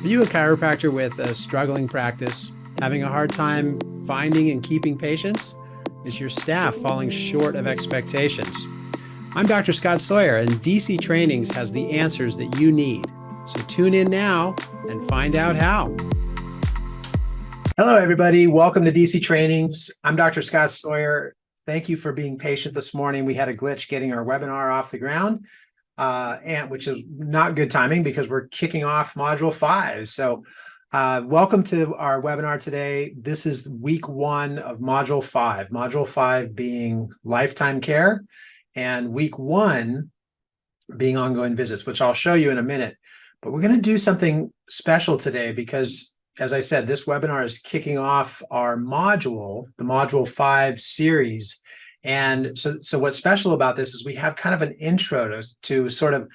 Are you a chiropractor with a struggling practice, having a hard time finding and keeping patients? Is your staff falling short of expectations? I'm Dr. Scott Sawyer, and DC Trainings has the answers that you need. So tune in now and find out how. Hello, everybody. Welcome to DC Trainings. I'm Dr. Scott Sawyer. Thank you for being patient this morning. We had a glitch getting our webinar off the ground. And which is not good timing because we're kicking off module 5. So welcome to our webinar today. This is week 1 of module 5, module 5 being lifetime care and week 1 being ongoing visits, which I'll show you in a minute. But we're going to do something special today because, as I said, this webinar is kicking off our module, the module 5 series. And so what's special about this is we have kind of an intro to sort of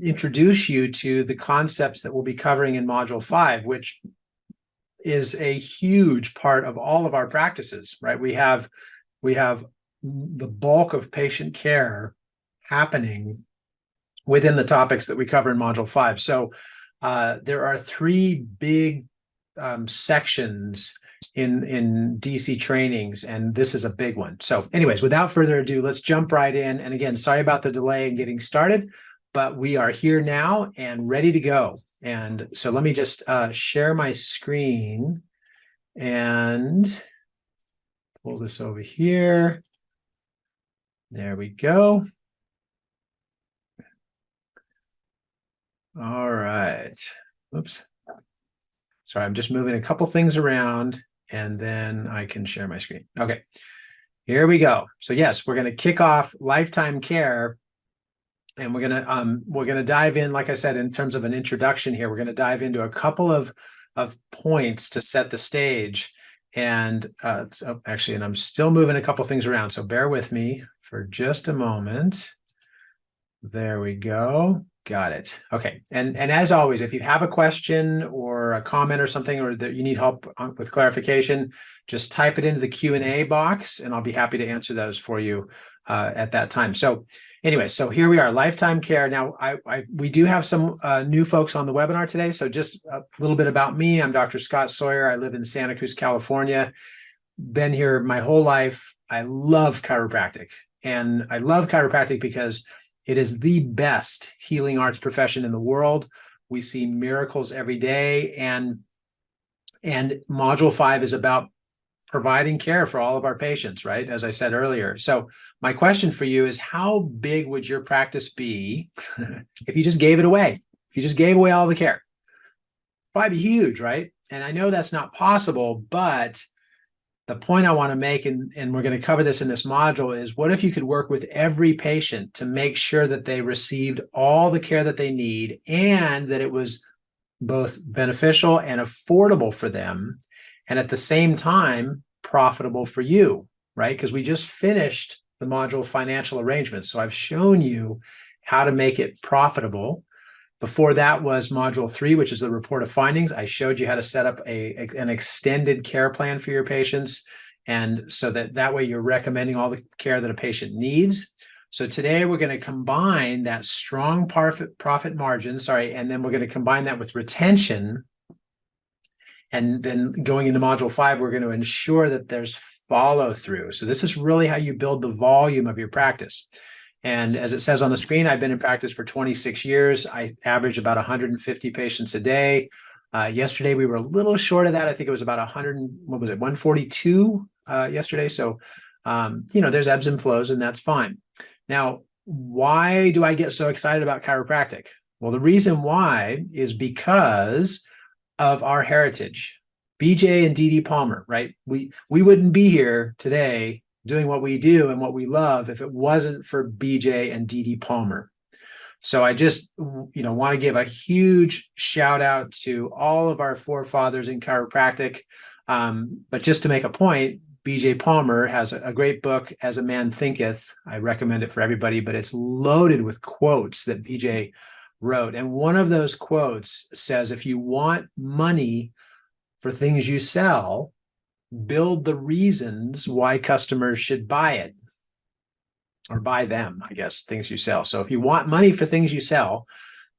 introduce you to the concepts that we'll be covering in module 5, which is a huge part of all of our practices, right? We have the bulk of patient care happening within the topics that we cover in module 5. So there are 3 big sections in DC Trainings, and this is a big one. So anyways, without further ado, let's jump right in. And again, sorry about the delay in getting started, but we are here now and ready to go. And so let me just share my screen and pull this over here. There we go. All right. Oops. Sorry, I'm just moving a couple things around and then I can share my screen. Okay, here we go. So yes, we're going to kick off lifetime care, and we're going to dive in, like I said, in terms of an introduction here. We're going to dive into a couple of points to set the stage. And and I'm still moving a couple things around, so bear with me for just a moment. There we go. Got it. Okay. And as always, if you have a question or a comment or something, or that you need help with clarification, just type it into the Q&A box and I'll be happy to answer those for you at that time. So anyway, so here we are, lifetime care. Now, we do have some new folks on the webinar today. So just a little bit about me. I'm Dr. Scott Sawyer. I live in Santa Cruz, California. Been here my whole life. I love chiropractic. And I love chiropractic because it is the best healing arts profession in the world. We see miracles every day, and module 5 is about providing care for all of our patients, right? As I said earlier. So my question for you is, how big would your practice be if you just gave it away? If you just gave away all the care? Probably be huge, right? And I know that's not possible, but the point I want to make, and we're going to cover this in this module, is what if you could work with every patient to make sure that they received all the care that they need and that it was both beneficial and affordable for them, and at the same time, profitable for you, right? Because we just finished the module financial arrangements. So I've shown you how to make it profitable. Before that was module 3, which is the report of findings. I showed you how to set up an extended care plan for your patients, and so that way you're recommending all the care that a patient needs. So today we're going to combine that strong profit margin, and then we're going to combine that with retention. And then going into module 5, we're going to ensure that there's follow through. So this is really how you build the volume of your practice. And as it says on the screen, I've been in practice for 26 years. I average about 150 patients a day. Yesterday, we were a little short of that. I think it was about 142 yesterday. So, there's ebbs and flows, and that's fine. Now, why do I get so excited about chiropractic? Well, the reason why is because of our heritage. BJ and Dee Dee Palmer, right? We wouldn't be here today doing what we do and what we love if it wasn't for BJ and Dee Dee Palmer. So I just, want to give a huge shout out to all of our forefathers in chiropractic. But just to make a point, BJ Palmer has a great book, As a Man Thinketh. I recommend it for everybody, but it's loaded with quotes that BJ wrote. And one of those quotes says, if you want money for things you sell, build the reasons why customers should buy it. or buy them, I guess, things you sell. So if you want money for things you sell,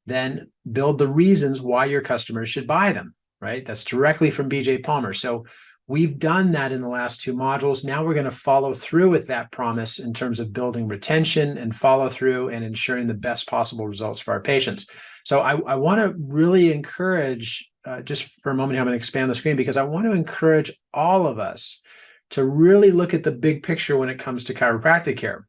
then build the reasons why your customers should buy them, right? That's directly from BJ Palmer. So we've done that in the last 2 modules. Now we're going to follow through with that promise in terms of building retention and follow through and ensuring the best possible results for our patients. So I want to really encourage, just for a moment, I'm going to expand the screen because I want to encourage all of us to really look at the big picture when it comes to chiropractic care.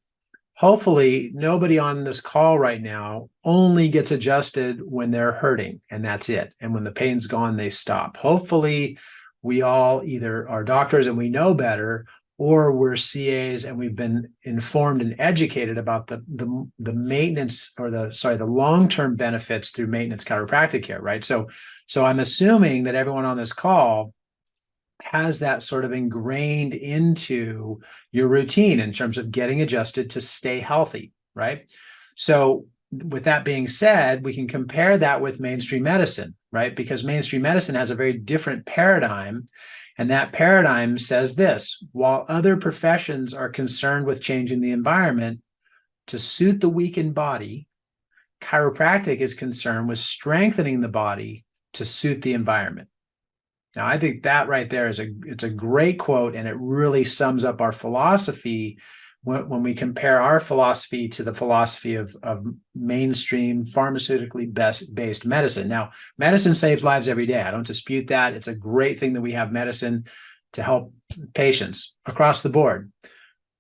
Hopefully, nobody on this call right now only gets adjusted when they're hurting, and that's it. And when the pain's gone, they stop. Hopefully, we all either are doctors and we know better, or we're CAs and we've been informed and educated about the maintenance, or the long-term benefits through maintenance chiropractic care, right? So I'm assuming that everyone on this call has that sort of ingrained into your routine in terms of getting adjusted to stay healthy, right? So with that being said, we can compare that with mainstream medicine, right? Because mainstream medicine has a very different paradigm. And that paradigm says this: while other professions are concerned with changing the environment to suit the weakened body, chiropractic is concerned with strengthening the body to suit the environment. Now, I think that right there it's a great quote, and it really sums up our philosophy when we compare our philosophy to the philosophy of mainstream pharmaceutically based medicine. Now, medicine saves lives every day. I don't dispute that. It's a great thing that we have medicine to help patients across the board.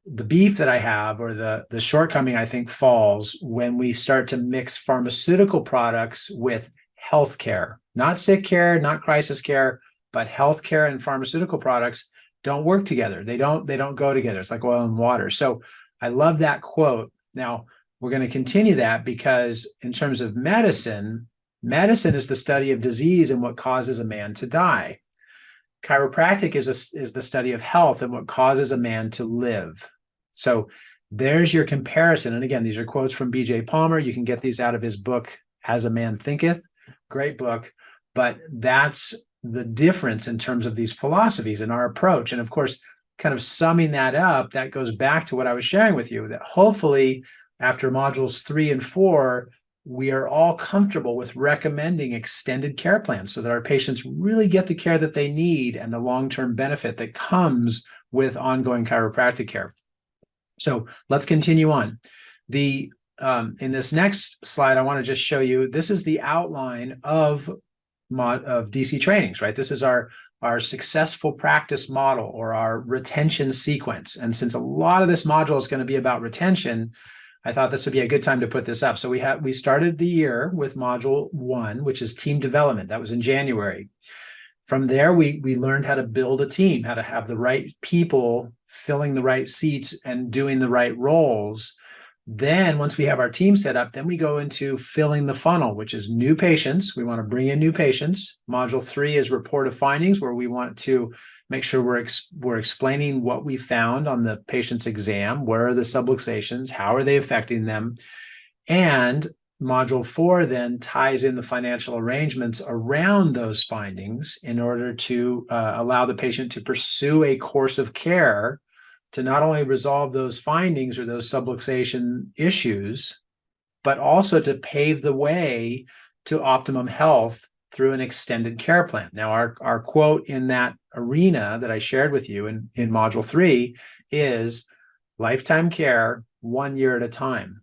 The beef that I have, or the shortcoming, I think, falls when we start to mix pharmaceutical products with healthcare, not sick care, not crisis care, but healthcare and pharmaceutical products don't work together. They don't go together. It's like oil and water. So I love that quote. Now, we're going to continue that because in terms of medicine is the study of disease and what causes a man to die. Chiropractic is the study of health and what causes a man to live. So there's your comparison. And again, these are quotes from BJ Palmer. You can get these out of his book, As a Man Thinketh. Great book. But that's the difference in terms of these philosophies and our approach. And of course, kind of summing that up, that goes back to what I was sharing with you, that hopefully after modules 3 and 4, we are all comfortable with recommending extended care plans so that our patients really get the care that they need and the long-term benefit that comes with ongoing chiropractic care. So let's continue on. In this next slide, I want to just show you, this is the outline of DC trainings, right? This is our successful practice model, or our retention sequence. And since a lot of this module is going to be about retention, I thought this would be a good time to put this up. So we started the year with module 1, which is team development. That was in January. From there, we learned how to build a team, how to have the right people filling the right seats and doing the right roles. Then once we have our team set up, then we go into filling the funnel, which is new patients. We want to bring in new patients. Module 3 is report of findings, where we want to make sure we're explaining what we found on the patient's exam. Where are the subluxations? How are they affecting them? And module 4 then ties in the financial arrangements around those findings in order to allow the patient to pursue a course of care to not only resolve those findings or those subluxation issues, but also to pave the way to optimum health through an extended care plan. Now, our quote in that arena that I shared with you in module 3 is lifetime care 1 year at a time.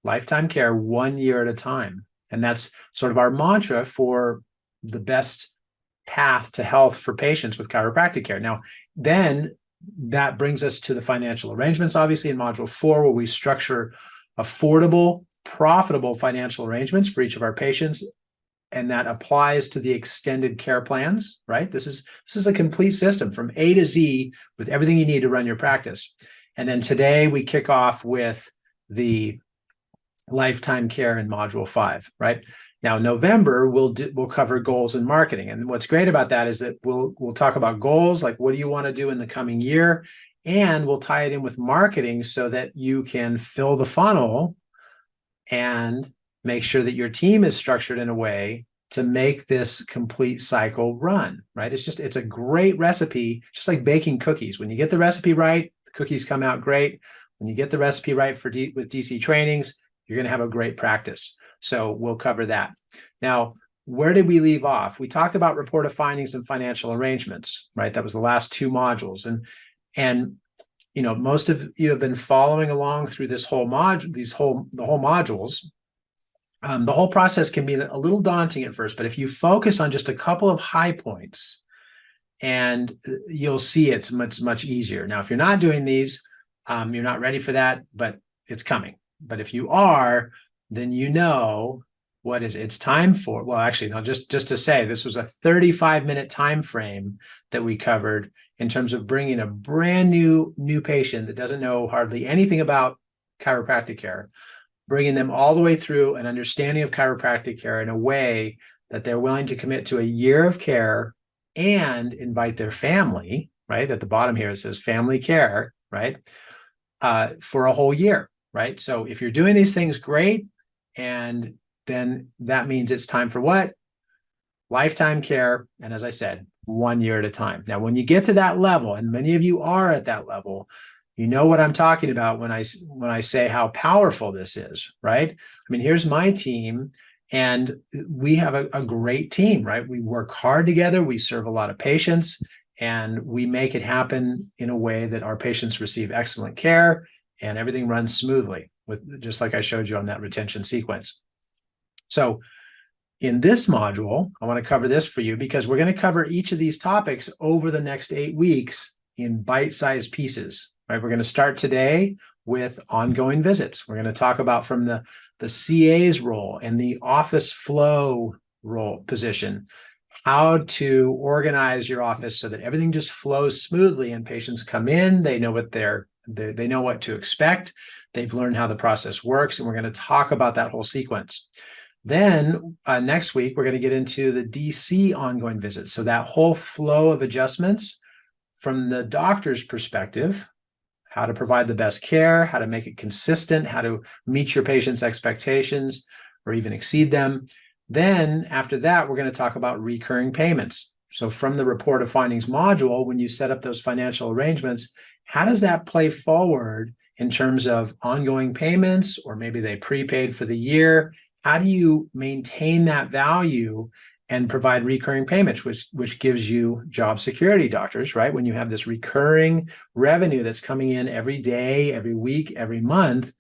Lifetime care 1 year at a time. And that's sort of our mantra for the best path to health for patients with chiropractic care. Now, then that brings us to the financial arrangements, obviously, in module 4, where we structure affordable, profitable financial arrangements for each of our patients. And that applies to the extended care plans, right? This is a complete system from A to Z with everything you need to run your practice. And then today we kick off with the lifetime care in module 5, right? Now, November, we'll cover goals and marketing. And what's great about that is that we'll talk about goals, like what do you want to do in the coming year? And we'll tie it in with marketing so that you can fill the funnel and make sure that your team is structured in a way to make this complete cycle run, right? It's a great recipe, just like baking cookies. When you get the recipe right, the cookies come out great. When you get the recipe right with DC trainings, you're going to have a great practice. So we'll cover that. Now, where did we leave off? We talked about report of findings and financial arrangements, right? That was the last two modules. And most of you have been following along through this whole module, the whole modules. The whole process can be a little daunting at first, but if you focus on just a couple of high points, and you'll see it's much easier. Now, if you're not doing these, you're not ready for that, but it's coming. But if you are, then what is it? It's time for, well, actually, no, just to say, this was a 35-minute time frame that we covered in terms of bringing a brand new patient that doesn't know hardly anything about chiropractic care, bringing them all the way through an understanding of chiropractic care in a way that they're willing to commit to a year of care and invite their family, right? At the bottom here, it says family care, right? For a whole year, right? So if you're doing these things, great. And then that means it's time for what? Lifetime care. And as I said, 1 year at a time. Now, when you get to that level, and many of you are at that level, you know what I'm talking about when I say how powerful this is, right? I mean, here's my team. And we have a great team, right? We work hard together. We serve a lot of patients, and we make it happen in a way that our patients receive excellent care and everything runs smoothly, with just like I showed you on that retention sequence. So in this module, I want to cover this for you because we're going to cover each of these topics over the next 8 weeks in bite-sized pieces, right? We're going to start today with ongoing visits. We're going to talk about from the CA's role and the office flow role position, how to organize your office so that everything just flows smoothly and patients come in, they know what they know what to expect, they've learned how the process works, and we're going to talk about that whole sequence. Then next week, we're going to get into the DC ongoing visits. So that whole flow of adjustments from the doctor's perspective, how to provide the best care, how to make it consistent, how to meet your patient's expectations or even exceed them. Then after that, we're going to talk about recurring payments. So from the report of findings module, when you set up those financial arrangements, how does that play forward in terms of ongoing payments, or maybe they prepaid for the year? How do you maintain that value and provide recurring payments, which gives you job security, doctors, right? When you have this recurring revenue that's coming in every day, every week, every month,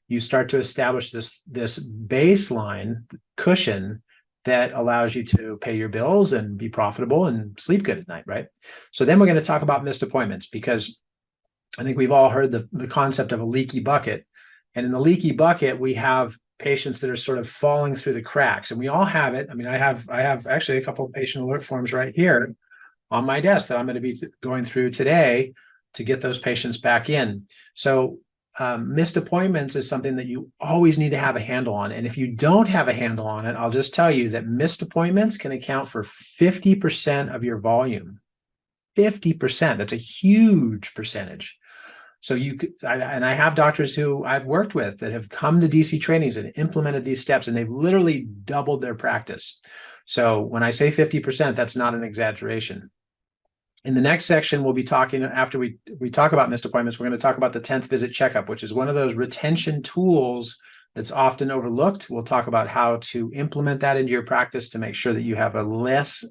you start to establish this baseline cushion that allows you to pay your bills and be profitable and sleep good at night, right? So then we're going to talk about missed appointments, because I think we've all heard the concept of a leaky bucket. And in the leaky bucket, we have patients that are sort of falling through the cracks, and we all have it. I mean, I have actually a couple of patient alert forms right here on my desk that I'm going to be going through today to get those patients back in. So missed appointments is something that you always need to have a handle on. And if you don't have a handle on it, I'll just tell you that missed appointments can account for 50% of your volume. 50%. That's a huge percentage. So I have doctors who I've worked with that have come to DC trainings and implemented these steps, and they've literally doubled their practice. So when I say 50%, that's not an exaggeration. In the next section, we'll be talking, after we talk about missed appointments, we're going to talk about the 10th visit checkup, which is one of those retention tools that's often overlooked. We'll talk about how to implement that into your practice to make sure that you have less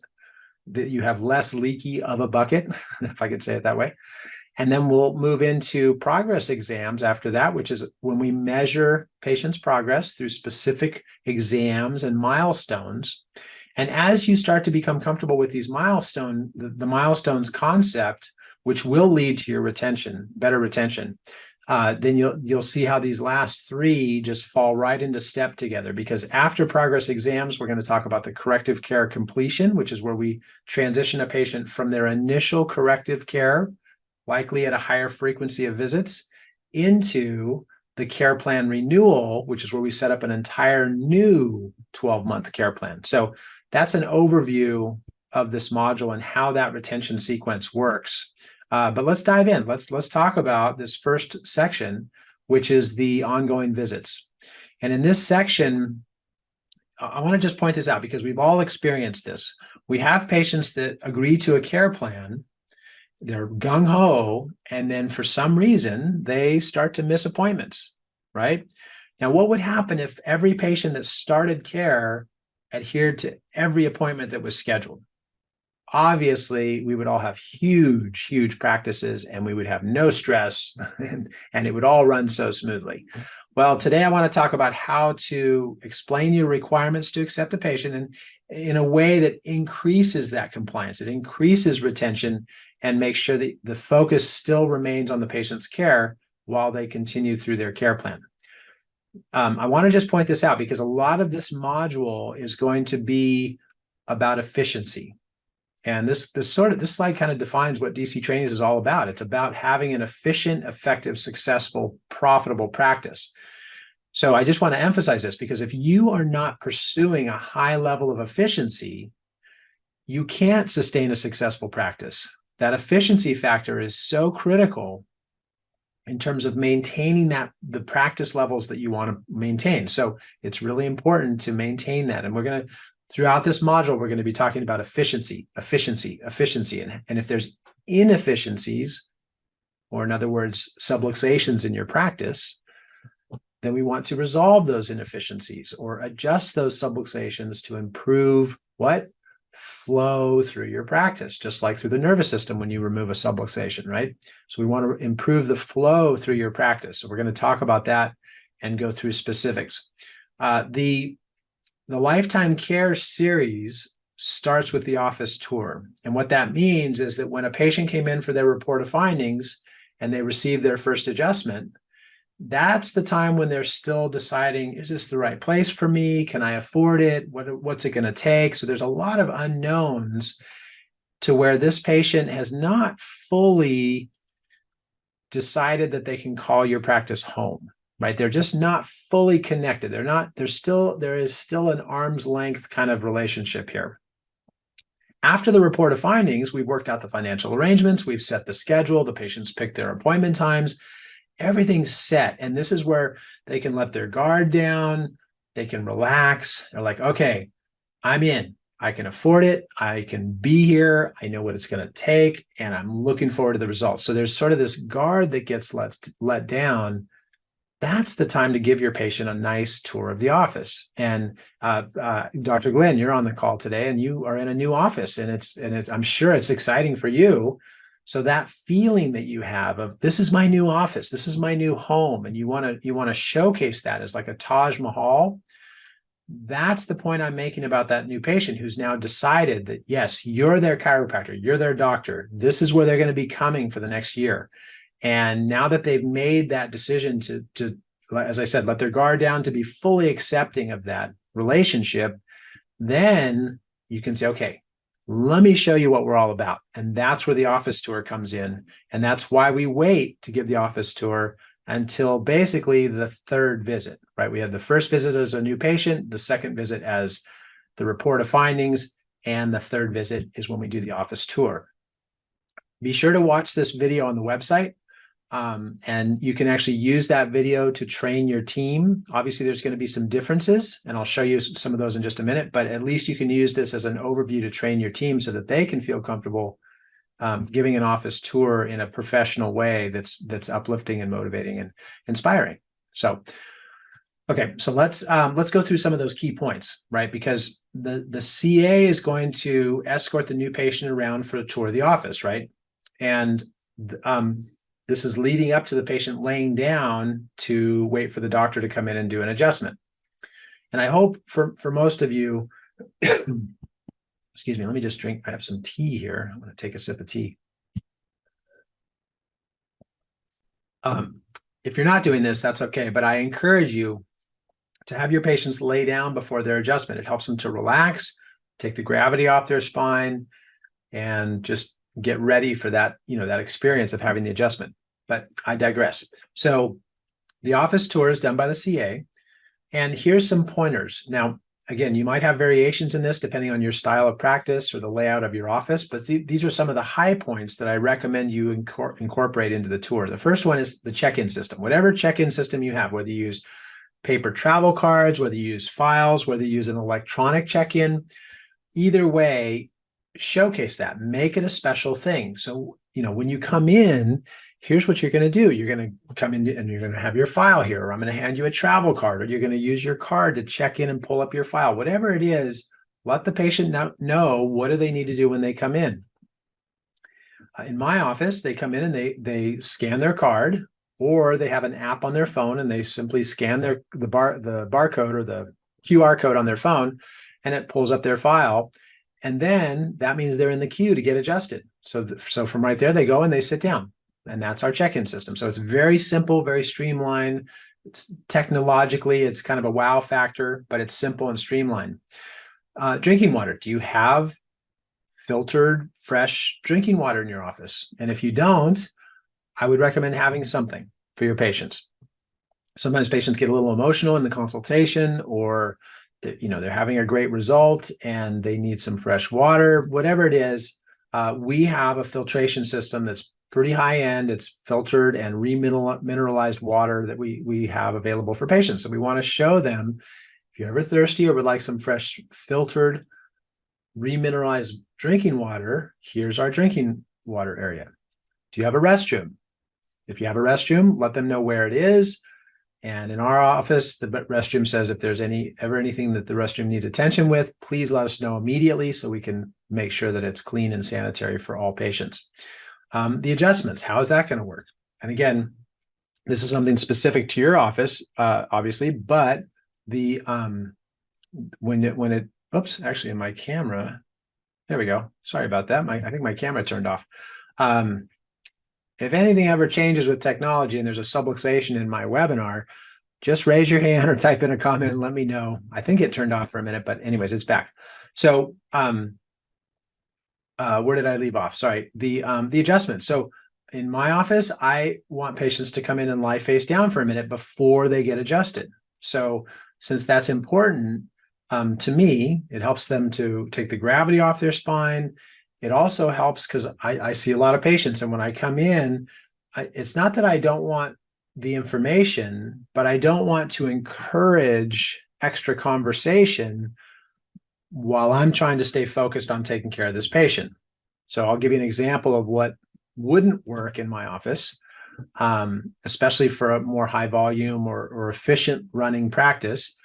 leaky of a bucket, if I could say it that way. And then we'll move into progress exams after that, which is when we measure patients' progress through specific exams and milestones. And as you start to become comfortable with these milestones, the milestones concept, which will lead to your retention, better retention, then you'll see how these last three just fall right into step together. Because after progress exams, we're going to talk about the corrective care completion, which is where we transition a patient from their initial corrective care, likely at a higher frequency of visits, into the care plan renewal, which is where we set up an entire new 12-month care plan. So that's an overview of this module and how that retention sequence works. But let's dive in. Let's talk about this first section, which is the ongoing visits. And in this section, I want to just point this out because we've all experienced this. We have patients that agree to a care plan, they're gung-ho, and then for some reason they start to miss appointments, right? Now, what would happen if every patient that started care adhered to every appointment that was scheduled? Obviously, we would all have huge, huge practices and we would have no stress and it would all run so smoothly. Well, today I want to talk about how to explain your requirements to accept a patient and in a way that increases that compliance. It increases retention and makes sure that the focus still remains on the patient's care while they continue through their care plan. I want to just point this out because a lot of this module is going to be about efficiency. And this slide kind of defines what DC Trainings is all about. It's about having an efficient, effective, successful, profitable practice. So I just want to emphasize this because if you are not pursuing a high level of efficiency, you can't sustain a successful practice. That efficiency factor is so critical in terms of maintaining the practice levels that you want to maintain. So it's really important to maintain that. And throughout this module, we're going to be talking about efficiency. And if there's inefficiencies, or in other words, subluxations in your practice, then we want to resolve those inefficiencies or adjust those subluxations to improve what? Flow through your practice, just like through the nervous system when you remove a subluxation, right? So we want to improve the flow through your practice. So we're going to talk about that and go through specifics. The Lifetime Care series starts with the office tour. And what that means is that when a patient came in for their report of findings and they received their first adjustment, that's the time when they're still deciding, is this the right place for me? Can I afford it? What's it going to take? So there's a lot of unknowns to where this patient has not fully decided that they can call your practice home, right? They're just not fully connected. There is still an arm's length kind of relationship here. After the report of findings, we've worked out the financial arrangements, we've set the schedule, the patients picked their appointment times, everything's set. And this is where they can let their guard down, they can relax. They're like, okay, I'm in. I can afford it. I can be here. I know what it's going to take, and I'm looking forward to the results. So there's sort of this guard that gets let down. That's the time to give your patient a nice tour of the office. And Dr. Glenn, you're on the call today, and you are in a new office, and I'm sure it's exciting for you. So that feeling that you have of this is my new office, this is my new home, and you want to showcase that as like a Taj Mahal. That's the point I'm making about that new patient who's now decided that, yes, you're their chiropractor, you're their doctor. This is where they're going to be coming for the next year. And now that they've made that decision to, as I said, let their guard down, to be fully accepting of that relationship, then you can say, okay, let me show you what we're all about. And that's where the office tour comes in. And that's why we wait to give the office tour until basically the third visit, right? We have the first visit as a new patient, the second visit as the report of findings, and the third visit is when we do the office tour. Be sure to watch this video on the website. And you can actually use that video to train your team. Obviously, there's going to be some differences, and I'll show you some of those in just a minute, but at least you can use this as an overview to train your team so that they can feel comfortable giving an office tour in a professional way that's uplifting and motivating and inspiring. So, okay, so let's go through some of those key points, right? Because the CA is going to escort the new patient around for a tour of the office, right? And this is leading up to the patient laying down to wait for the doctor to come in and do an adjustment. And I hope for most of you, excuse me, let me just drink. I have some tea here. I'm going to take a sip of tea. If you're not doing this, that's okay. But I encourage you to have your patients lay down before their adjustment. It helps them to relax, take the gravity off their spine, and just get ready for that, that experience of having the adjustment. But I digress. So the office tour is done by the CA, and here's some pointers. Now, again, you might have variations in this depending on your style of practice or the layout of your office, but these are some of the high points that I recommend you incorporate into the tour. The first one is the check-in system. Whatever check-in system you have, whether you use paper travel cards, whether you use files, whether you use an electronic check-in, either way, showcase that, make it a special thing. So, when you come in, here's what you're going to do. You're going to come in and you're going to have your file here, or I'm going to hand you a travel card, or you're going to use your card to check in and pull up your file. Whatever it is, let the patient know what do they need to do when they come in. In my office, they come in and they scan their card, or they have an app on their phone and they simply scan the barcode or the QR code on their phone, and it pulls up their file. And then that means they're in the queue to get adjusted. So from right there, they go and they sit down. And that's our check-in system. So it's very simple, very streamlined. It's technologically, it's kind of a wow factor, but it's simple and streamlined. Drinking water. Do you have filtered, fresh drinking water in your office? And if you don't, I would recommend having something for your patients. Sometimes patients get a little emotional in the consultation, or they're having a great result and they need some fresh water. Whatever it is, we have a filtration system that's pretty high end. It's filtered and remineralized water that we have available for patients. So we want to show them, if you're ever thirsty or would like some fresh filtered remineralized drinking water, here's our drinking water area. Do you have a restroom? If you have a restroom, let them know where it is. And in our office, the restroom says if there's anything that the restroom needs attention with, please let us know immediately so we can make sure that it's clean and sanitary for all patients. The adjustments, how is that going to work? And again, this is something specific to your office, obviously, but oops, actually in my camera, there we go. Sorry about that. I think my camera turned off. If anything ever changes with technology and there's a subluxation in my webinar, just raise your hand or type in a comment and let me know. I think it turned off for a minute, but anyways, it's back. So where did I leave off? Sorry, the adjustment. So in my office, I want patients to come in and lie face down for a minute before they get adjusted. So since that's important to me, it helps them to take the gravity off their spine. It also helps because I see a lot of patients, and when I come in, it's not that I don't want the information, but I don't want to encourage extra conversation while I'm trying to stay focused on taking care of this patient. So I'll give you an example of what wouldn't work in my office, especially for a more high volume or efficient running practice.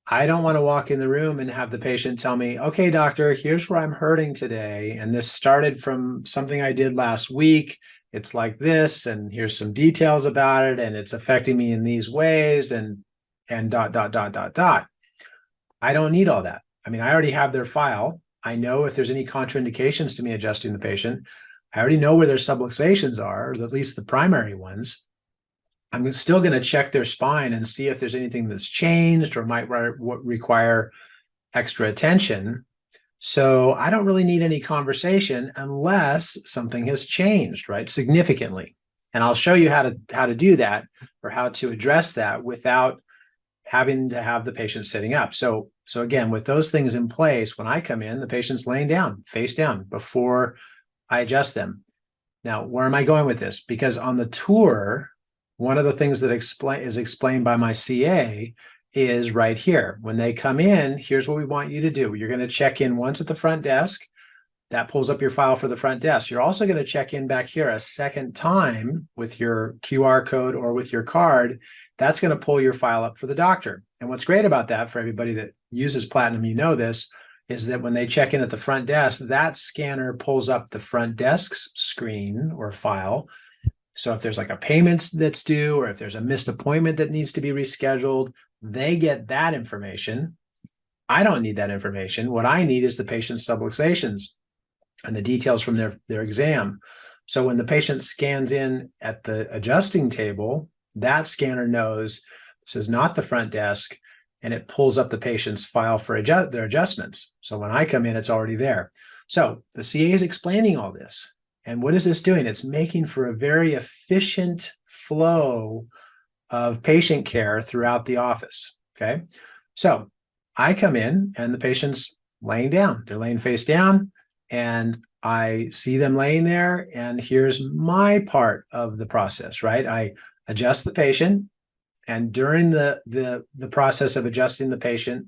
I don't want to walk in the room and have the patient tell me, okay, doctor, here's where I'm hurting today. And this started from something I did last week. It's like this, and here's some details about it, and it's affecting me in these ways, and dot. I don't need all that. I mean, I already have their file. I know if there's any contraindications to me adjusting the patient. I already know where their subluxations are, or at least the primary ones. I'm still going to check their spine and see if there's anything that's changed or might require extra attention. So I don't really need any conversation unless something has changed, right, significantly. And I'll show you how to do that, or how to address that without having to have the patient sitting up. So again, with those things in place, when I come in, the patient's laying down, face down, before I adjust them. Now, where am I going with this? Because on the tour, one of the things that is explained by my CA is right here. When they come in, here's what we want you to do. You're going to check in once at the front desk. That pulls up your file for the front desk. You're also going to check in back here a second time with your QR code or with your card. That's going to pull your file up for the doctor. And what's great about that, for everybody that uses Platinum, you know this, is that when they check in at the front desk, that scanner pulls up the front desk's screen or file. So if there's like a payment that's due, or if there's a missed appointment that needs to be rescheduled, they get that information. I don't need that information. What I need is the patient's subluxations and the details from their exam. So when the patient scans in at the adjusting table, that scanner knows this is not the front desk, and it pulls up the patient's file for their adjustments. So when I come in, it's already there. So the CA is explaining all this. And what is this doing? It's making for a very efficient flow of patient care throughout the office, okay? So I come in and the patient's laying down. They're laying face down, and I see them laying there, and here's my part of the process, right? I adjust the patient, and during the process of adjusting the patient,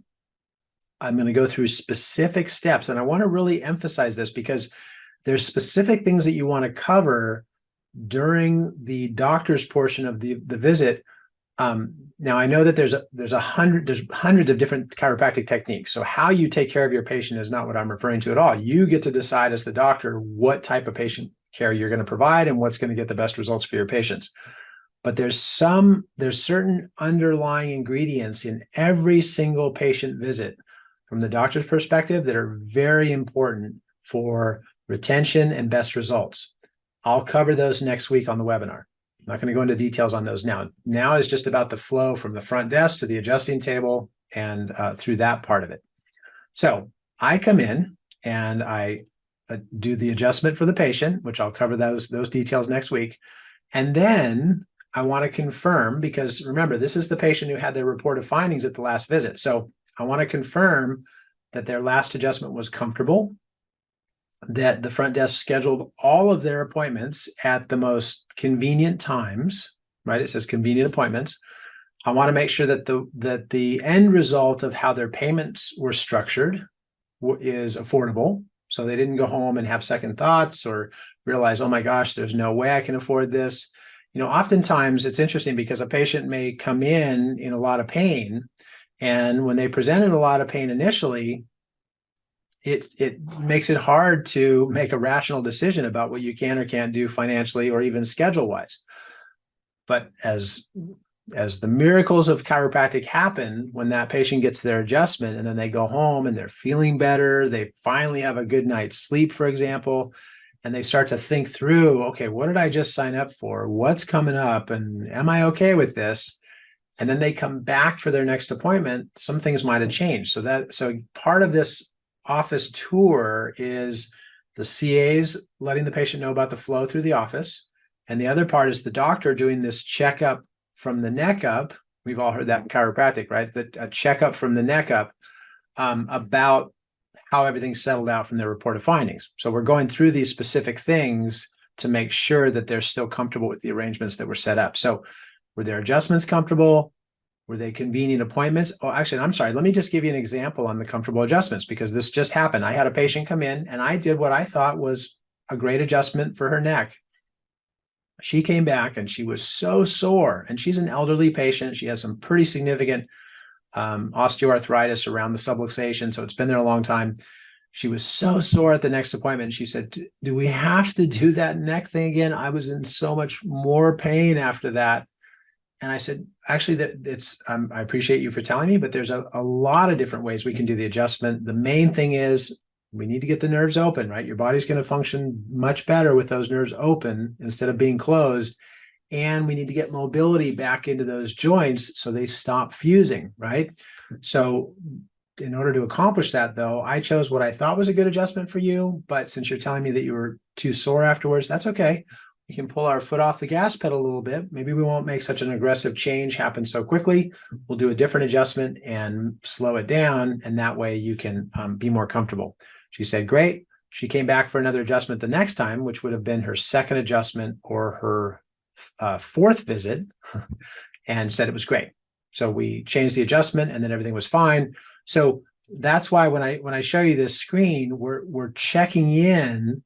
I'm going to go through specific steps. And I want to really emphasize this because there's specific things that you want to cover during the doctor's portion of the visit, now I know that there's hundreds of different chiropractic techniques. So how you take care of your patient is not what I'm referring to at all. You get to decide as the doctor what type of patient care you're going to provide and what's going to get the best results for your patients. But there's certain underlying ingredients in every single patient visit from the doctor's perspective that are very important for retention and best results. I'll cover those next week on the webinar. I'm not going to go into details on those now. Now is just about the flow from the front desk to the adjusting table and through that part of it. So I come in and I do the adjustment for the patient, which I'll cover those details next week. And then I want to confirm, because remember, this is the patient who had their report of findings at the last visit. So I want to confirm that their last adjustment was comfortable, that the front desk scheduled all of their appointments at the most convenient times, right? It says convenient appointments. I want to make sure that the end result of how their payments were structured is affordable. So they didn't go home and have second thoughts or realize, oh my gosh, there's no way I can afford this. Oftentimes it's interesting because a patient may come in a lot of pain. And when they presented a lot of pain initially, it makes it hard to make a rational decision about what you can or can't do financially or even schedule-wise. But as the miracles of chiropractic happen, when that patient gets their adjustment and then they go home and they're feeling better, they finally have a good night's sleep, for example, and they start to think through, okay, what did I just sign up for? What's coming up? And am I okay with this? And then they come back for their next appointment, some things might have changed. So part of this office tour is the CAs letting the patient know about the flow through the office. And the other part is the doctor doing this checkup from the neck up. We've all heard that in chiropractic, right? A checkup from the neck up about how everything's settled out from their report of findings. So we're going through these specific things to make sure that they're still comfortable with the arrangements that were set up. So were their adjustments comfortable? Were they convenient appointments? Oh, actually, I'm sorry. Let me just give you an example on the comfortable adjustments, because this just happened. I had a patient come in and I did what I thought was a great adjustment for her neck. She came back and she was so sore, and she's an elderly patient. She has some pretty significant osteoarthritis around the subluxation. So it's been there a long time. She was so sore at the next appointment. She said, do we have to do that neck thing again? I was in so much more pain after that. And I said, actually, I appreciate you for telling me, but there's a lot of different ways we can do the adjustment. The main thing is we need to get the nerves open, right? Your body's going to function much better with those nerves open instead of being closed. And we need to get mobility back into those joints so they stop fusing, right? So in order to accomplish that, though, I chose what I thought was a good adjustment for you. But since you're telling me that you were too sore afterwards, that's okay. We can pull our foot off the gas pedal a little bit. Maybe we won't make such an aggressive change happen so quickly. We'll do a different adjustment and slow it down. And that way you can be more comfortable. She said, great. She came back for another adjustment the next time, which would have been her second adjustment or her fourth visit, and said it was great. So we changed the adjustment and then everything was fine. So that's why when I show you this screen, we're checking in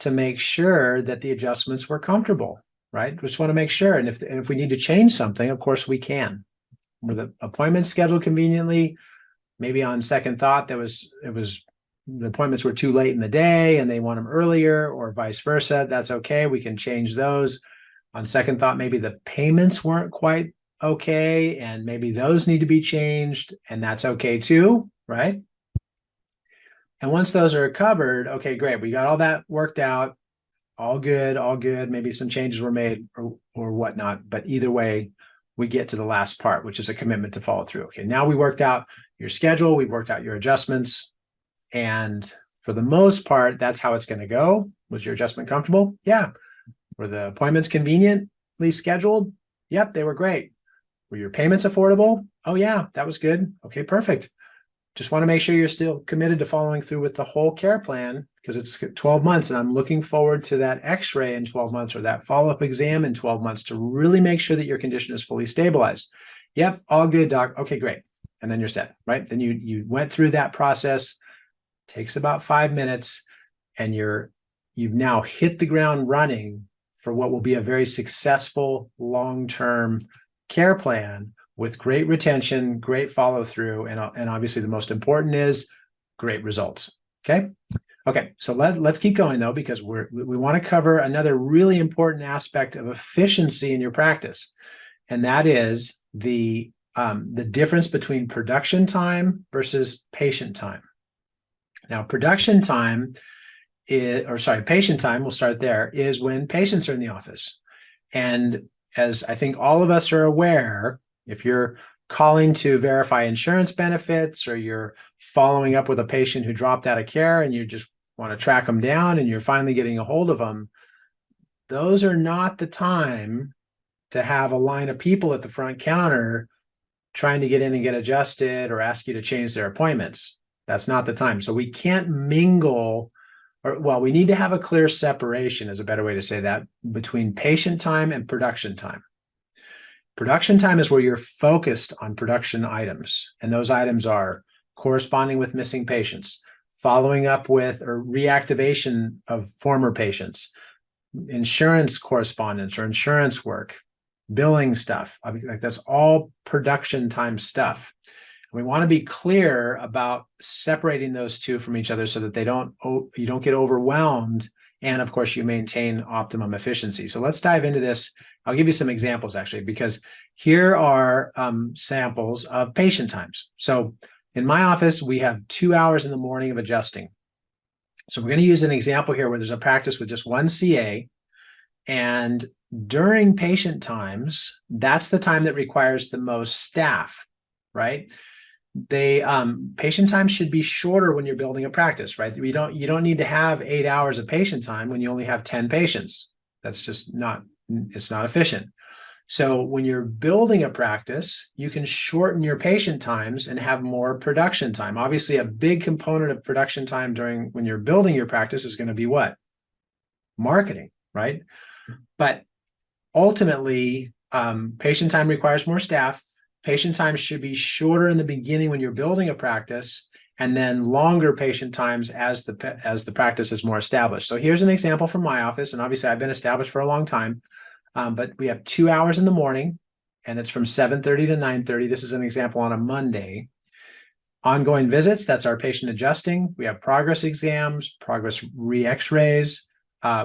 to make sure that the adjustments were comfortable, right? We just want to make sure. And if we need to change something, of course we can. Were the appointments scheduled conveniently? Maybe on second thought, the appointments were too late in the day and they want them earlier, or vice versa. That's okay. We can change those. On second thought, maybe the payments weren't quite okay, and maybe those need to be changed, and that's okay too, right? And once those are covered, okay, great. We got all that worked out. All good, all good. Maybe some changes were made or whatnot. But either way, we get to the last part, which is a commitment to follow through. Okay, now we worked out your schedule. We've worked out your adjustments. And for the most part, that's how it's going to go. Was your adjustment comfortable? Yeah. Were the appointments conveniently scheduled? Yep, they were great. Were your payments affordable? Oh, yeah, that was good. Okay, perfect. Just want to make sure you're still committed to following through with the whole care plan, because it's 12 months and I'm looking forward to that x-ray in 12 months or that follow-up exam in 12 months to really make sure that your condition is fully stabilized. Yep, all good, doc. Okay, great. And then you're set, right? Then you went through that process. Takes about 5 minutes, and you've now hit the ground running for what will be a very successful long-term care plan with great retention, great follow-through, and obviously the most important is great results. Okay. Okay, so let's keep going though, because we want to cover another really important aspect of efficiency in your practice, and that is the difference between production time versus patient time. Now, patient time, we'll start there, is when patients are in the office. And as I think all of us are aware, if you're calling to verify insurance benefits, or you're following up with a patient who dropped out of care and you just want to track them down and you're finally getting a hold of them, those are not the time to have a line of people at the front counter trying to get in and get adjusted or ask you to change their appointments. That's not the time. So we can't mingle, we need to have a clear separation, is a better way to say that, between patient time and production time. Production time is where you're focused on production items, and those items are corresponding with missing patients, following up with or reactivation of former patients, insurance correspondence or insurance work, billing stuff. Like, that's all production time stuff. And we want to be clear about separating those two from each other so that you don't get overwhelmed, and of course you maintain optimum efficiency. So let's dive into this. I'll give you some examples actually, because here are samples of patient times. So in my office, we have 2 hours in the morning of adjusting. So we're going to use an example here where there's a practice with just one CA, and during patient times, that's the time that requires the most staff, right? Patient time should be shorter when you're building a practice, right? You don't need to have 8 hours of patient time when you only have 10 patients. That's just it's not efficient. So when you're building a practice, you can shorten your patient times and have more production time. Obviously, a big component of production time when you're building your practice is going to be what? Marketing, right? But ultimately, patient time requires more staff. Patient time should be shorter in the beginning when you're building a practice, and then longer patient times as the practice is more established. So here's an example from my office, and obviously I've been established for a long time. But we have 2 hours in the morning, and it's from 7:30 to 9:30. This is an example on a Monday. Ongoing visits, that's our patient adjusting. We have progress exams, progress re-x-rays.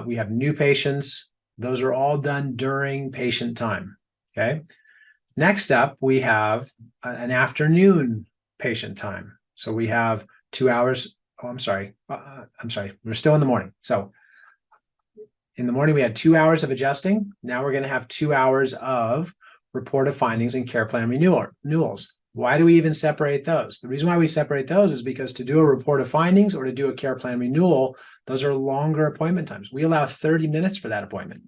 We have new patients. Those are all done during patient time, okay? Next up, we have an afternoon patient time. So we have 2 hours. I'm sorry. We're still in the morning. So in the morning, we had 2 hours of adjusting. Now we're going to have 2 hours of report of findings and care plan renewals. Why do we even separate those? The reason why we separate those is because to do a report of findings or to do a care plan renewal, those are longer appointment times. We allow 30 minutes for that appointment.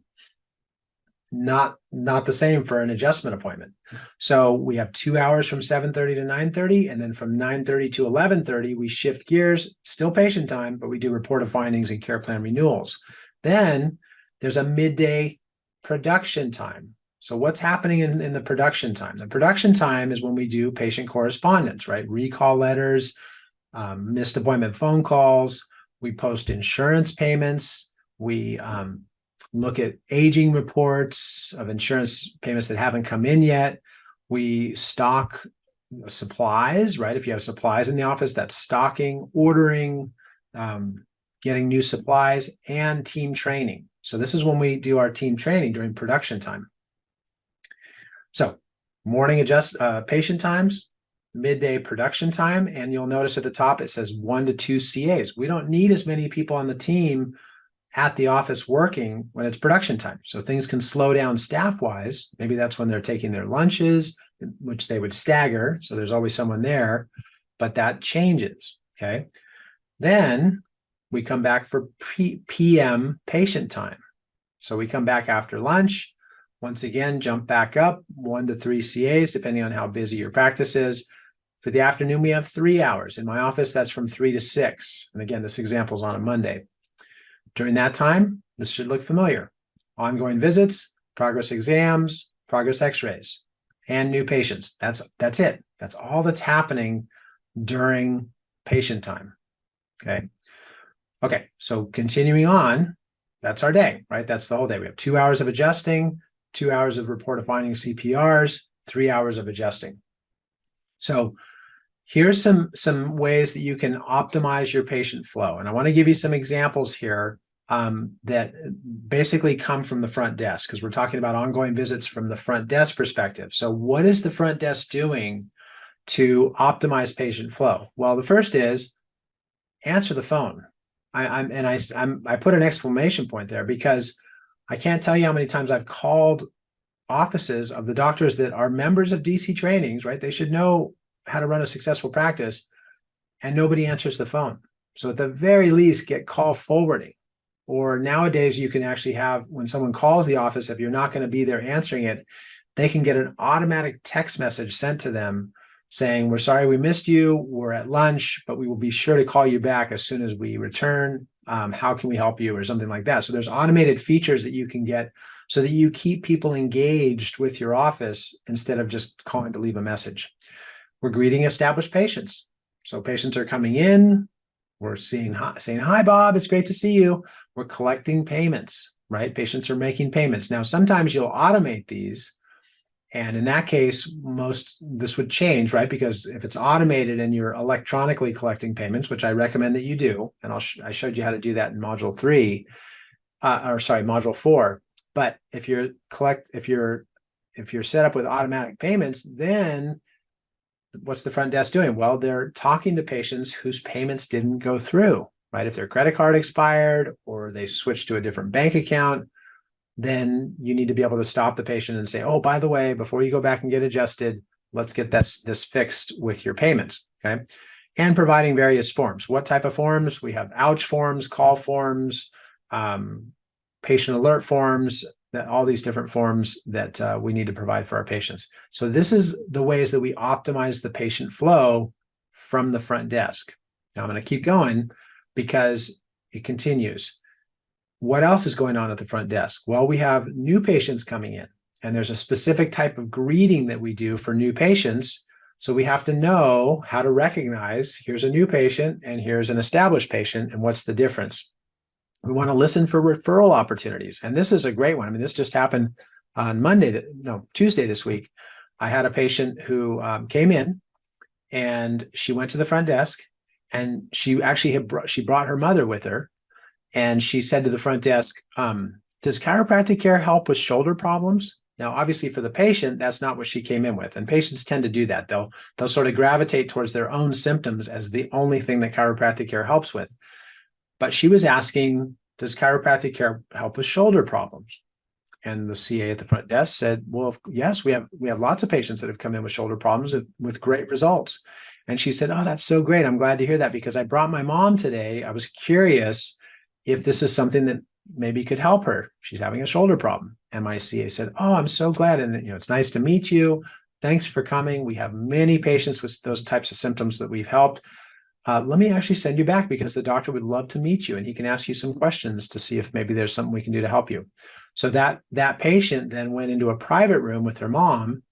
Not the same for an adjustment appointment. So we have 2 hours from 7:30 to 9:30, and then from 9:30 to 11:30, we shift gears, still patient time, but we do report of findings and care plan renewals. Then there's a midday production time. So what's happening in the production time? The production time is when we do patient correspondence, right? Recall letters, missed appointment phone calls. We post insurance payments. We look at aging reports of insurance payments that haven't come in yet. We stock supplies, right? If you have supplies in the office, that's stocking, ordering, getting new supplies, and team training. So this is when we do our team training during production time. So morning patient times, midday production time, and you'll notice at the top it says 1 to 2 CAs. We don't need as many people on the team at the office working when it's production time. So things can slow down staff-wise. Maybe that's when they're taking their lunches, which they would stagger. So there's always someone there, but that changes, okay? Then we come back for PM patient time. So we come back after lunch. Once again, jump back up 1 to 3 CAs, depending on how busy your practice is. For the afternoon, we have 3 hours. In my office, that's from 3 to 6. And again, this example is on a Monday. During that time, this should look familiar. Ongoing visits, progress exams, progress x-rays, and new patients. That's it. That's all that's happening during patient time, okay? Okay, so continuing on, That's our day, right? That's the whole day. We have 2 hours of adjusting, 2 hours of report of findings CPRs, 3 hours of adjusting. So here's some ways that you can optimize your patient flow. And I want to give you some examples here that basically come from the front desk, because we're talking about ongoing visits from the front desk perspective. So what is the front desk doing to optimize patient flow? Well, the first is answer the phone. I put an exclamation point there because I can't tell you how many times I've called offices of the doctors that are members of DC trainings, right? They should know how to run a successful practice, and nobody answers the phone. So at the very least, get call forwarding. Or nowadays, you can actually have, when someone calls the office, if you're not going to be there answering it, they can get an automatic text message sent to them saying, we're sorry we missed you, we're at lunch, but we will be sure to call you back as soon as we return. How can we help you, or something like that. So there's automated features that you can get so that you keep people engaged with your office instead of just calling to leave a message. We're greeting established patients. So patients are coming in, we're saying, hi, Bob, it's great to see you. We're collecting payments, right? Patients are making payments. Now, sometimes you'll automate these. And in that case, this would change, right? Because if it's automated and you're electronically collecting payments, which I recommend that you do, and I showed you how to do that in module 3, module 4. But if you're set up with automatic payments, then what's the front desk doing? Well, they're talking to patients whose payments didn't go through, right? If their credit card expired or they switched to a different bank account, then you need to be able to stop the patient and say, oh, by the way, before you go back and get adjusted, let's get this fixed with your payments, okay? And providing various forms. What type of forms? We have ouch forms, call forms, patient alert forms, all these different forms that we need to provide for our patients. So this is the ways that we optimize the patient flow from the front desk. Now I'm going to keep going because it continues. What else is going on at the front desk? Well, we have new patients coming in, and there's a specific type of greeting that we do for new patients. So we have to know how to recognize, here's a new patient and here's an established patient, and what's the difference. We want to listen for referral opportunities. And this is a great one. I mean, this just happened on Tuesday this week. I had a patient who came in, and she went to the front desk, and she actually she brought her mother with her. And she said to the front desk, does chiropractic care help with shoulder problems? Now, obviously for the patient, that's not what she came in with. And patients tend to do that. They'll sort of gravitate towards their own symptoms as the only thing that chiropractic care helps with. But she was asking, does chiropractic care help with shoulder problems? And the CA at the front desk said, well, yes, we have lots of patients that have come in with shoulder problems with great results. And she said, oh, that's so great. I'm glad to hear that, because I brought my mom today. I was curious if this is something that maybe could help her. She's having a shoulder problem. And my CA said, oh, I'm so glad. And it's nice to meet you. Thanks for coming. We have many patients with those types of symptoms that we've helped. Let me actually send you back, because the doctor would love to meet you, and he can ask you some questions to see if maybe there's something we can do to help you. So that patient then went into a private room with her mom,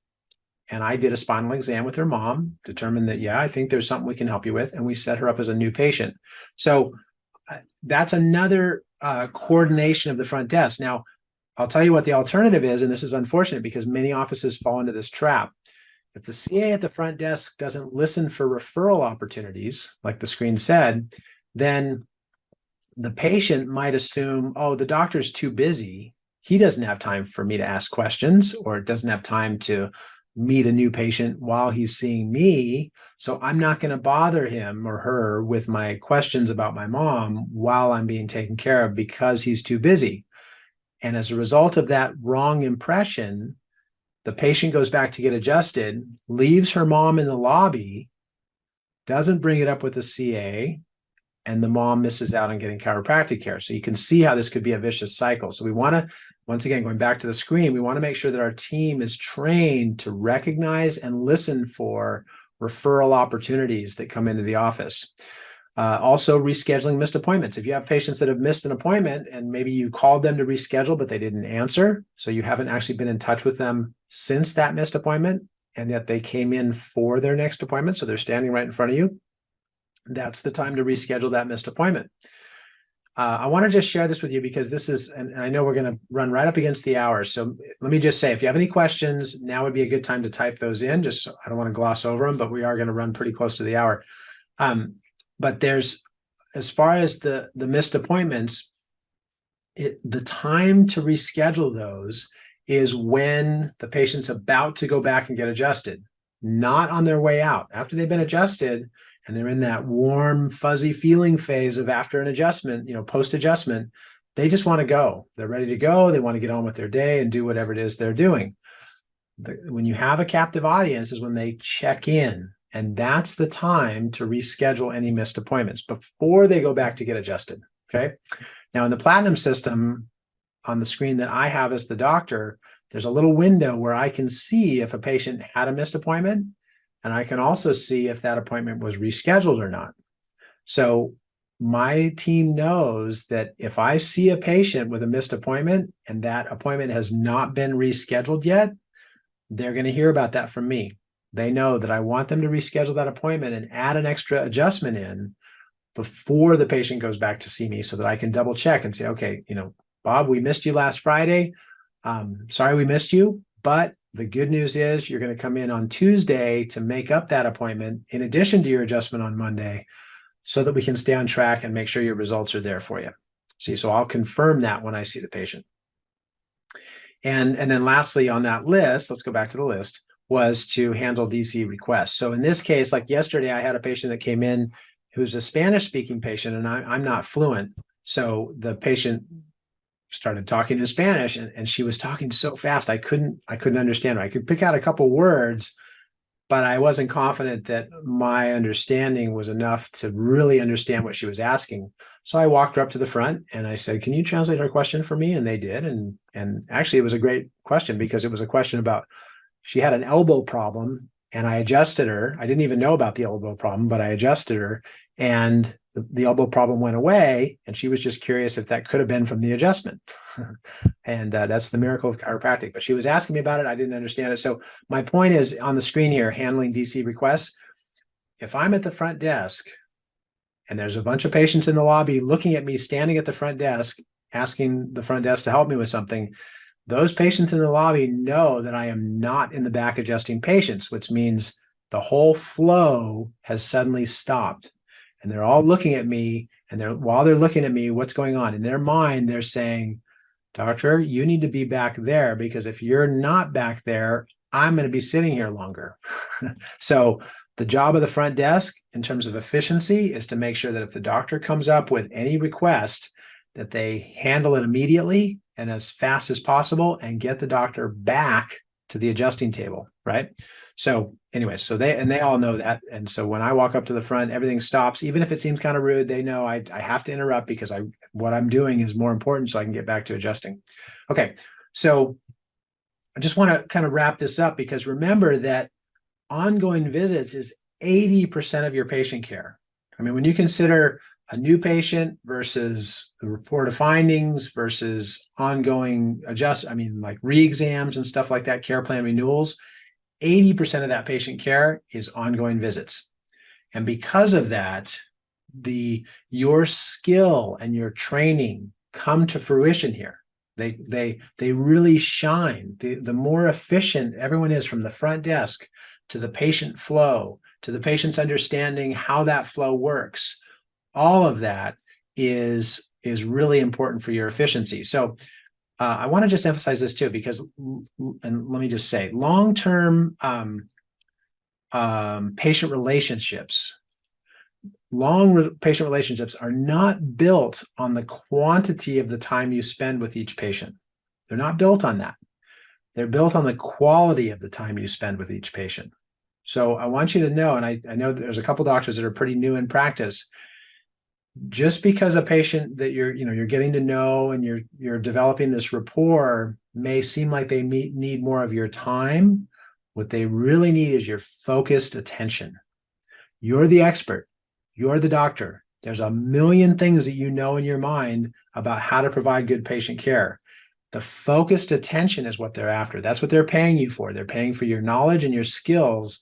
and I did a spinal exam with her mom, determined that, yeah, I think there's something we can help you with. And we set her up as a new patient. So that's another coordination of the front desk. Now, I'll tell you what the alternative is, and this is unfortunate because many offices fall into this trap. If the CA at the front desk doesn't listen for referral opportunities, like the screen said, then the patient might assume, oh, the doctor's too busy. He doesn't have time for me to ask questions, or doesn't have time to meet a new patient while he's seeing me. So I'm not going to bother him or her with my questions about my mom while I'm being taken care of, because he's too busy. And as a result of that wrong impression, the patient goes back to get adjusted, leaves her mom in the lobby, doesn't bring it up with the CA, and the mom misses out on getting chiropractic care. So you can see how this could be a vicious cycle. So we want to, once again, going back to the screen, we want to make sure that our team is trained to recognize and listen for referral opportunities that come into the office. Also, rescheduling missed appointments. If you have patients that have missed an appointment and maybe you called them to reschedule, but they didn't answer, so you haven't actually been in touch with them since that missed appointment, and yet they came in for their next appointment, so they're standing right in front of you, that's the time to reschedule that missed appointment. I want to just share this with you because this is, and I know we're going to run right up against the hour. So let me just say, if you have any questions, now would be a good time to type those in. Just so I don't want to gloss over them, but we are going to run pretty close to the hour. But there's, as far as the missed appointments, the time to reschedule those is when the patient's about to go back and get adjusted, not on their way out. After they've been adjusted, and they're in that warm, fuzzy feeling phase of after an adjustment, post-adjustment, they just want to go. They're ready to go. They want to get on with their day and do whatever it is they're doing. When you have a captive audience is when they check in, and that's the time to reschedule any missed appointments before they go back to get adjusted, okay? Now, in the Platinum system, on the screen that I have as the doctor, there's a little window where I can see if a patient had a missed appointment, and I can also see if that appointment was rescheduled or not. So my team knows that if I see a patient with a missed appointment and that appointment has not been rescheduled yet, they're going to hear about that from me. They know that I want them to reschedule that appointment and add an extra adjustment in before the patient goes back to see me, so that I can double check and say, okay, Bob, we missed you last Friday. Sorry we missed you, but the good news is you're going to come in on Tuesday to make up that appointment in addition to your adjustment on Monday, so that we can stay on track and make sure your results are there for you. See, so I'll confirm that when I see the patient. And then lastly on that list, let's go back to the list, was to handle DC requests. So in this case, like yesterday, I had a patient that came in who's a Spanish-speaking patient, and I'm not fluent. So the patient started talking in Spanish, and she was talking so fast I couldn't understand her. I could pick out a couple words, but I wasn't confident that my understanding was enough to really understand what she was asking. So I walked her up to the front and I said, "Can you translate her question for me?" And they did. And actually it was a great question, because it was a question about, she had an elbow problem, and I adjusted her. I didn't even know about the elbow problem, but I adjusted her, and the elbow problem went away, and she was just curious if that could have been from the adjustment. And that's the miracle of chiropractic. But she was asking me about it. I didn't understand it. So my point is, on the screen here, handling DC requests. If I'm at the front desk and there's a bunch of patients in the lobby looking at me standing at the front desk, asking the front desk to help me with something, those patients in the lobby know that I am not in the back adjusting patients, which means the whole flow has suddenly stopped. And they're all looking at me, and while they're looking at me, what's going on? In their mind, they're saying, "Doctor, you need to be back there, because if you're not back there, I'm going to be sitting here longer." So the job of the front desk in terms of efficiency is to make sure that if the doctor comes up with any request, that they handle it immediately and as fast as possible and get the doctor back to the adjusting table, right? So anyway, they all know that. And so when I walk up to the front, everything stops. Even if it seems kind of rude, they know I have to interrupt, because what I'm doing is more important, so I can get back to adjusting. Okay, so I just want to kind of wrap this up, because remember that ongoing visits is 80% of your patient care. I mean, when you consider a new patient versus the report of findings versus ongoing like re-exams and stuff like that, care plan renewals, 80% of that patient care is ongoing visits. And because of that, your skill and your training come to fruition here. They really shine. The more efficient everyone is, from the front desk to the patient flow, to the patient's understanding how that flow works, all of that is really important for your efficiency. So I want to just emphasize this too, because, and let me just say, long-term patient relationships are not built on the quantity of the time you spend with each patient. They're not built on that. They're built on the quality of the time you spend with each patient. So I want you to know, and I know there's a couple doctors that are pretty new in practice, just because a patient that you're getting to know and you're developing this rapport may seem like they need more of your time, what they really need is your focused attention. You're the expert. You're the doctor. There's a million things that you know in your mind about how to provide good patient care. The focused attention is what they're after. That's what they're paying you for. They're paying for your knowledge and your skills,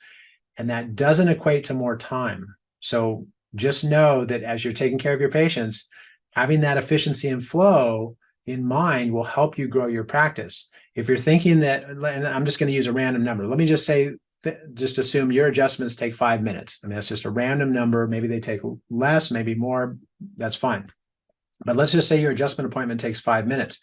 and that doesn't equate to more time. So just know that as you're taking care of your patients, Having that efficiency and flow in mind will help you grow your practice. If you're thinking that, and I'm just going to use a random number, let me just say, just assume your adjustments take 5 minutes. I mean, that's just a random number. Maybe they take less, maybe more. That's fine. But let's just say your adjustment appointment takes 5 minutes.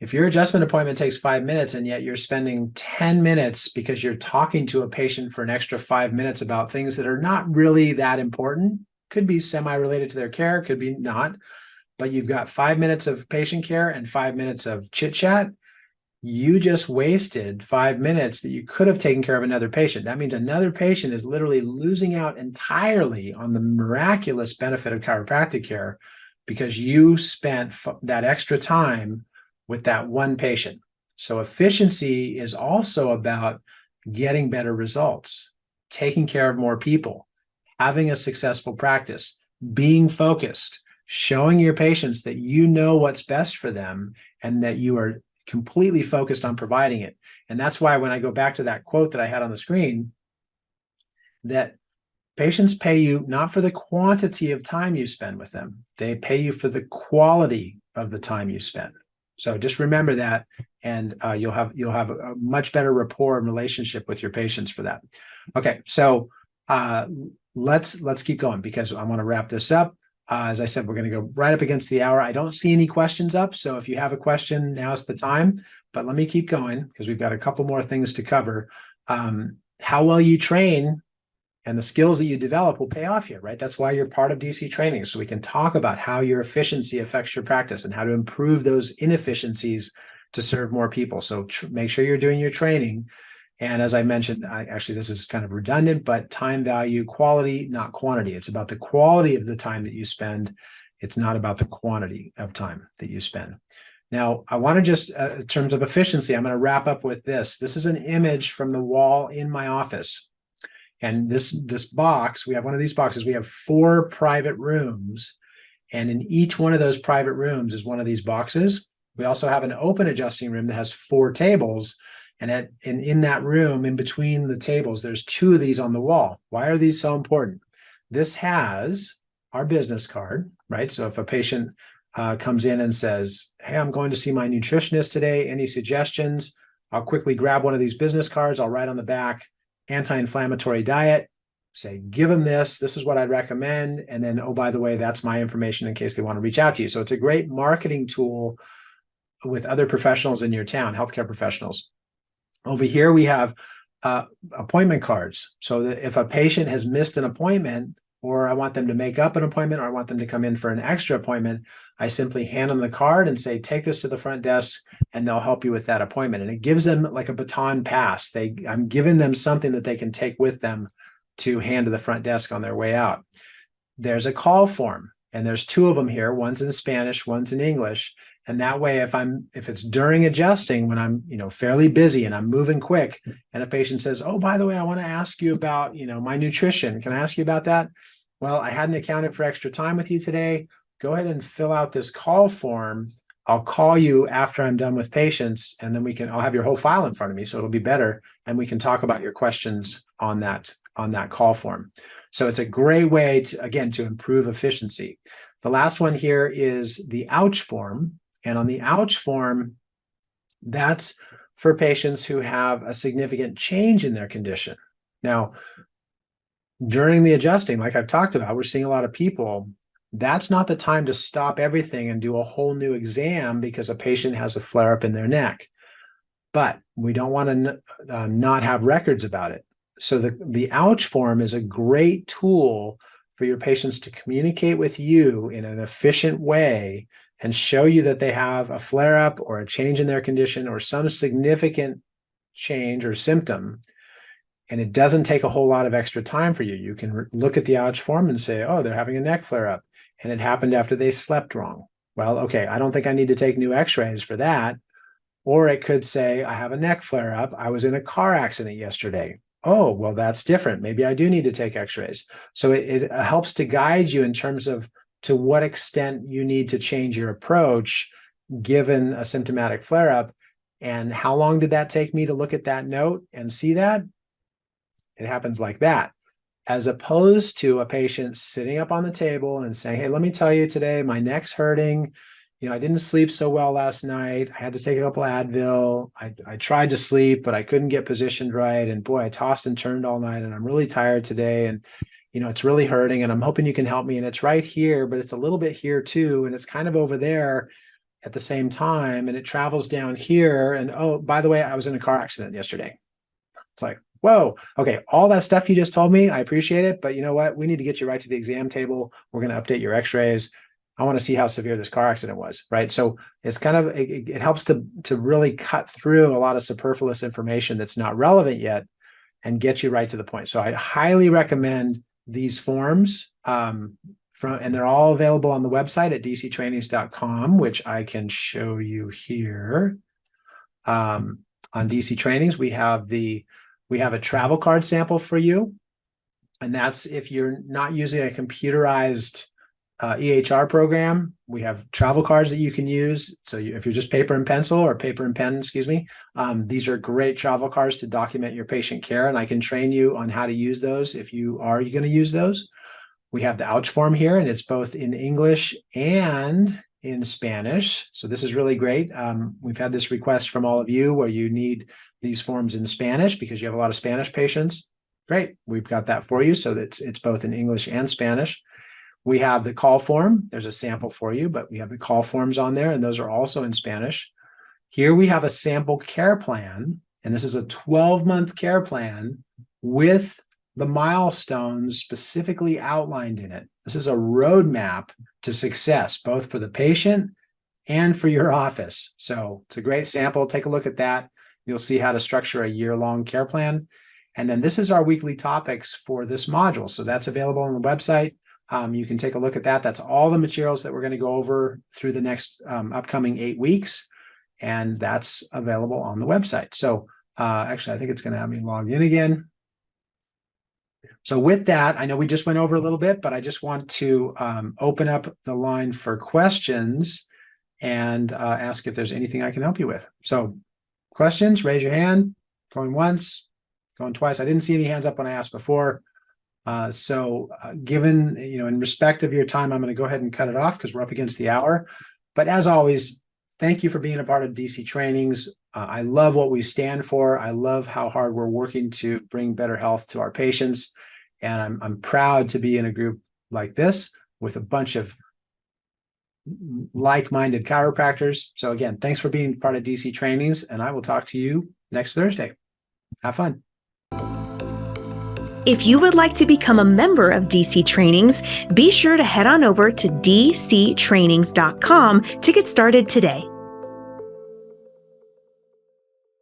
If your adjustment appointment takes 5 minutes and yet you're spending 10 minutes because you're talking to a patient for an extra 5 minutes about things that are not really that important, could be semi-related to their care, could be not, but you've got 5 minutes of patient care and 5 minutes of chit chat, you just wasted 5 minutes that you could have taken care of another patient. That means another patient is literally losing out entirely on the miraculous benefit of chiropractic care because you spent that extra time with that one patient. So efficiency is also about getting better results, taking care of more people, having a successful practice, being focused, showing your patients that you know what's best for them and that you are completely focused on providing it. And that's why when I go back to that quote that I had on the screen, that patients pay you not for the quantity of time you spend with them, they pay you for the quality of the time you spend. So just remember that, and you'll have a much better rapport and relationship with your patients for that. Okay, so let's keep going because I want to wrap this up. As I said, we're going to go right up against the hour. I don't see any questions up, so if you have a question, now's the time. But let me keep going because we've got a couple more things to cover. How well you train and the skills that you develop will pay off here, right? That's why you're part of DC training. So we can talk about how your efficiency affects your practice and how to improve those inefficiencies to serve more people. So make sure you're doing your training. And as I mentioned, actually, this is kind of redundant, but time value, quality, not quantity. It's about the quality of the time that you spend. It's not about the quantity of time that you spend. Now, I want to just, in terms of efficiency, I'm going to wrap up with this. This is an image from the wall in my office. And this box, we have one of these boxes, we have 4 private rooms. And in each one of those private rooms is one of these boxes. We also have an open adjusting room that has 4 tables. And in that room, in between the tables, there's 2 of these on the wall. Why are these so important? This has our business card, right? So if a patient comes in and says, hey, I'm going to see my nutritionist today, any suggestions? I'll quickly grab one of these business cards. I'll write on the back, anti-inflammatory diet, say, give them this. This is what I'd recommend. And then, oh, by the way, that's my information in case they want to reach out to you. So it's a great marketing tool with other professionals in your town, healthcare professionals. Over here, we have appointment cards. So that if a patient has missed an appointment, or I want them to make up an appointment, or I want them to come in for an extra appointment, I simply hand them the card and say, take this to the front desk and they'll help you with that appointment. And it gives them like a baton pass. I'm giving them something that they can take with them to hand to the front desk on their way out. There's a call form, and there's 2 of them here. One's in Spanish, one's in English. And that way, if it's during adjusting when I'm, fairly busy and I'm moving quick, and a patient says, oh, by the way, I want to ask you about, my nutrition. Can I ask you about that? Well, I hadn't accounted for extra time with you today. Go ahead and fill out this call form. I'll call you after I'm done with patients, and then I'll have your whole file in front of me, so it'll be better. And we can talk about your questions on that call form. So it's a great way to improve efficiency. The last one here is the ouch form. And on the ouch form, that's for patients who have a significant change in their condition. Now, during the adjusting, like I've talked about, we're seeing a lot of people. That's not the time to stop everything and do a whole new exam because a patient has a flare-up in their neck. But we don't want to not have records about it. So the ouch form is a great tool for your patients to communicate with you in an efficient way and show you that they have a flare-up or a change in their condition or some significant change or symptom. And it doesn't take a whole lot of extra time for you. You can look at the ouch form and say, oh, they're having a neck flare-up, and it happened after they slept wrong. Well, okay, I don't think I need to take new x-rays for that. Or it could say, I have a neck flare-up. I was in a car accident yesterday. Oh, well, that's different. Maybe I do need to take x-rays. So it helps to guide you in terms of to what extent you need to change your approach given a symptomatic flare-up. And how long did that take me to look at that note and see that? It happens like that. as opposed to a patient sitting up on the table and saying, hey, let me tell you today, my neck's hurting. I didn't sleep so well last night. I had to take a couple of Advil. I tried to sleep, but I couldn't get positioned right. And boy, I tossed and turned all night and I'm really tired today. And, it's really hurting and I'm hoping you can help me. And it's right here, but it's a little bit here too. And it's kind of over there at the same time. And it travels down here. And oh, by the way, I was in a car accident yesterday. It's like, whoa, okay, all that stuff you just told me, I appreciate it. But you know what? We need to get you right to the exam table. We're going to update your x-rays. I want to see how severe this car accident was, right? So it's kind of, it helps to really cut through a lot of superfluous information that's not relevant yet and get you right to the point. So I highly recommend these forms and they're all available on the website at dctrainings.com, which I can show you here. On DC Trainings, we have a travel card sample for you. And that's if you're not using a computerized EHR program, we have travel cards that you can use. So if you're just paper and pencil or paper and pen, excuse me, these are great travel cards to document your patient care. And I can train you on how to use those if you are going to use those. We have the ouch form here, and it's both in English and in Spanish. So this is really great. We've had this request from all of you where you need these forms in Spanish because you have a lot of Spanish patients. Great. We've got that for you. So that it's both in English and Spanish. We have the call form. There's a sample for you, but we have the call forms on there, and those are also in Spanish. Here we have a sample care plan, and this is a 12-month care plan with the milestones specifically outlined in it. This is a roadmap to success, both for the patient and for your office. So it's a great sample. Take a look at that. You'll see how to structure a year-long care plan. And then this is our weekly topics for this module. So that's available on the website. You can take a look at that. That's all the materials that we're going to go over through the next upcoming 8 weeks. And that's available on the website. So actually, I think it's going to have me log in again. So with that, I know we just went over a little bit, but I just want to open up the line for questions and ask if there's anything I can help you with. So questions, raise your hand, going once, going twice. I didn't see any hands up when I asked before. Given, in respect of your time, I'm going to go ahead and cut it off because we're up against the hour. But as always, thank you for being a part of DC Trainings. I love what we stand for. I love how hard we're working to bring better health to our patients. And I'm proud to be in a group like this with a bunch of like-minded chiropractors. So again, thanks for being part of DC Trainings, and I will talk to you next Thursday. Have fun. If you would like to become a member of DC Trainings, be sure to head on over to dctrainings.com to get started today.